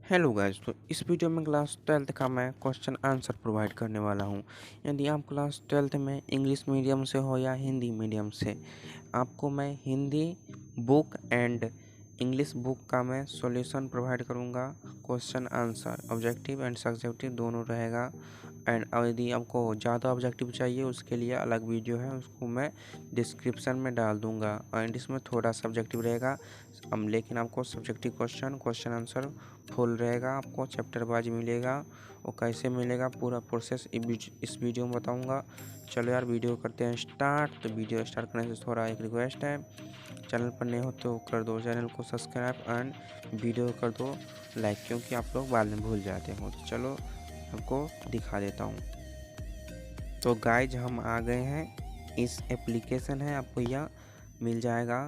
Hello guys, तो इस video में क्लास 12th का मैं क्वेश्चन आंसर प्रोवाइड करने वाला हूं। यदि आप क्लास 12th में इंग्लिश मीडियम से हो या हिंदी मीडियम से, आपको मैं Hindi book and English book का मैं सॉल्यूशन प्रोवाइड करूंगा। Question answer objective and subjective दोनों रहेगा। एंड यदि आपको ज़्यादा ऑब्जेक्टिव चाहिए उसके लिए अलग वीडियो है, उसको मैं डिस्क्रिप्शन में डाल दूंगा। एंड इसमें थोड़ा सब्जेक्टिव रहेगा, लेकिन आपको सब्जेक्टिव क्वेश्चन आंसर फुल रहेगा। आपको चैप्टर वाइज मिलेगा। और कैसे मिलेगा पूरा प्रोसेस इस वीडियो में बताऊंगा। चलो यार, वीडियो करते हैं स्टार्ट। तो वीडियो स्टार्ट करने से थोड़ा एक रिक्वेस्ट है, चैनल पर नए हो तो कर दो चैनल को सब्सक्राइब एंड वीडियो कर दो लाइक, क्योंकि आप लोग बाद में भूल जाते हो। तो चलो आपको दिखा देता हूँ। तो गाइज हम आ गए हैं। इस एप्लीकेशन है, आपको यह मिल जाएगा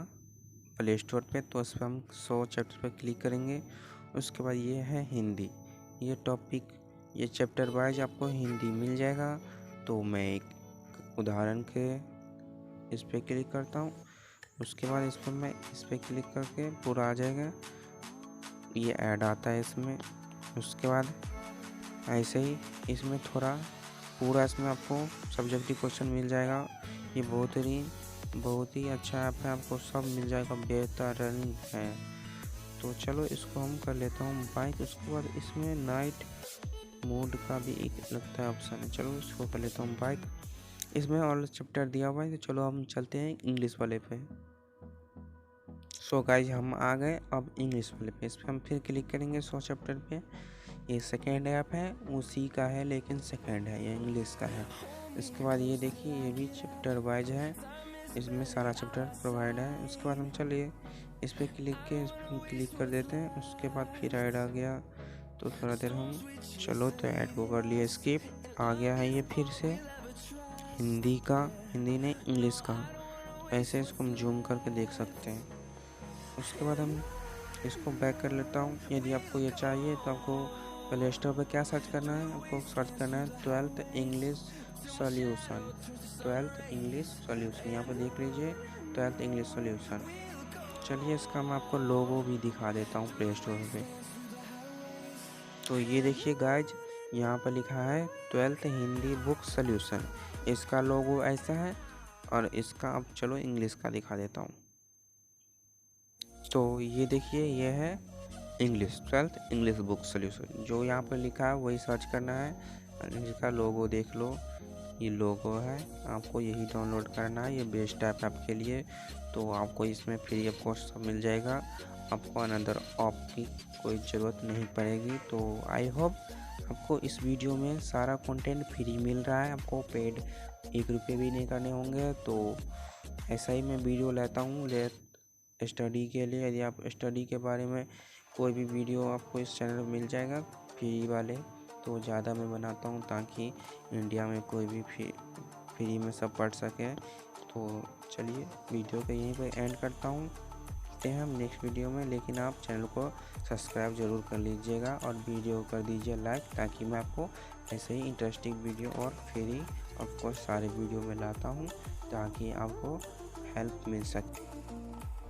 प्ले स्टोर पे। तो इस पर हम 100 चैप्टर पे क्लिक करेंगे। उसके बाद ये है हिंदी, ये टॉपिक, ये चैप्टर वाइज आपको हिंदी मिल जाएगा। तो मैं एक उदाहरण के इस पर क्लिक करता हूँ। उसके बाद इस पर मैं इस पर क्लिक करके पूरा आ जाएगा, ये ऐड आता है इसमें। उसके बाद ऐसे ही इसमें थोड़ा पूरा इसमें आपको सब्जेक्टिव क्वेश्चन मिल जाएगा। ये बहुत ही अच्छा ऐप है, आपको सब मिल जाएगा, बेहतरीन है। तो चलो इसको हम कर लेता हूँ बाइक। उसके बाद इसमें नाइट मोड का भी एक लगता है ऑप्शन है, चलो इसको कर लेता हूँ बाइक। इसमें और चैप्टर दिया हुआ है, तो चलो हम चलते हैं इंग्लिश वाले पे। सो गाइज हम आ गए अब इंग्लिश वाले पे। इस पर हम फिर क्लिक करेंगे 100 चैप्टर पे। ये सेकेंड ऐप है, उसी का है लेकिन सेकेंड है, ये इंग्लिश का है। इसके बाद ये देखिए, ये भी चैप्टर वाइज है, इसमें सारा चैप्टर प्रोवाइड है। उसके बाद हम चलिए इस पर क्लिक कर देते हैं। उसके बाद फिर ऐड आ गया, तो थोड़ा देर हम चलो तो ऐड को कर लिए स्किप। आ गया है ये फिर से हिंदी ने इंग्लिश का। ऐसे इसको हम जूम करके देख सकते हैं। उसके बाद हम इसको बैक कर लेता हूँ। यदि आपको ये चाहिए तो आपको प्ले स्टोर पर क्या सर्च करना है, आपको सर्च करना है 12th English solution. 12th English solution, यहाँ पर देख लीजिए 12th इंग्लिश सॉल्यूशन। चलिए इसका मैं आपको लोगो भी दिखा देता हूँ प्ले स्टोर पे। तो ये देखिए गाइज, यहाँ पर लिखा है 12th हिंदी बुक सॉल्यूशन। इसका लोगो ऐसा है। और इसका अब चलो इंग्लिश का दिखा देता हूँ। तो ये देखिए, ये है English 12th English book solution. जो यहाँ पर लिखा है वही सर्च करना है। इसका लोगो देख लो, ये लोगो है, आपको यही डाउनलोड करना है। ये बेस्ट ऐप आपके लिए। तो आपको इसमें फ्री ऑफ कॉस्ट सब मिल जाएगा, आपको अनदर ऐप की कोई ज़रूरत नहीं पड़ेगी। तो आई होप आपको इस वीडियो में सारा कंटेंट फ्री मिल रहा है, आपको पेड 1 रुपये भी नहीं करने होंगे। तो ऐसा ही मैं वीडियो लेता हूँ स्टडी के लिए। यदि आप स्टडी के बारे में कोई भी वीडियो आपको इस चैनल पर मिल जाएगा फ्री वाले, तो ज़्यादा मैं बनाता हूँ ताकि इंडिया में कोई भी फ्री में सब पढ़ सके। तो चलिए वीडियो को यहीं पर एंड करता हूँ, मिलते हैं हम नेक्स्ट वीडियो में। लेकिन आप चैनल को सब्सक्राइब ज़रूर कर लीजिएगा और वीडियो कर दीजिए लाइक, ताकि मैं आपको ऐसे ही इंटरेस्टिंग वीडियो और फ्री ऑफ कोर्स सारे वीडियो में लाता हूँ, ताकि आपको हेल्प मिल सके।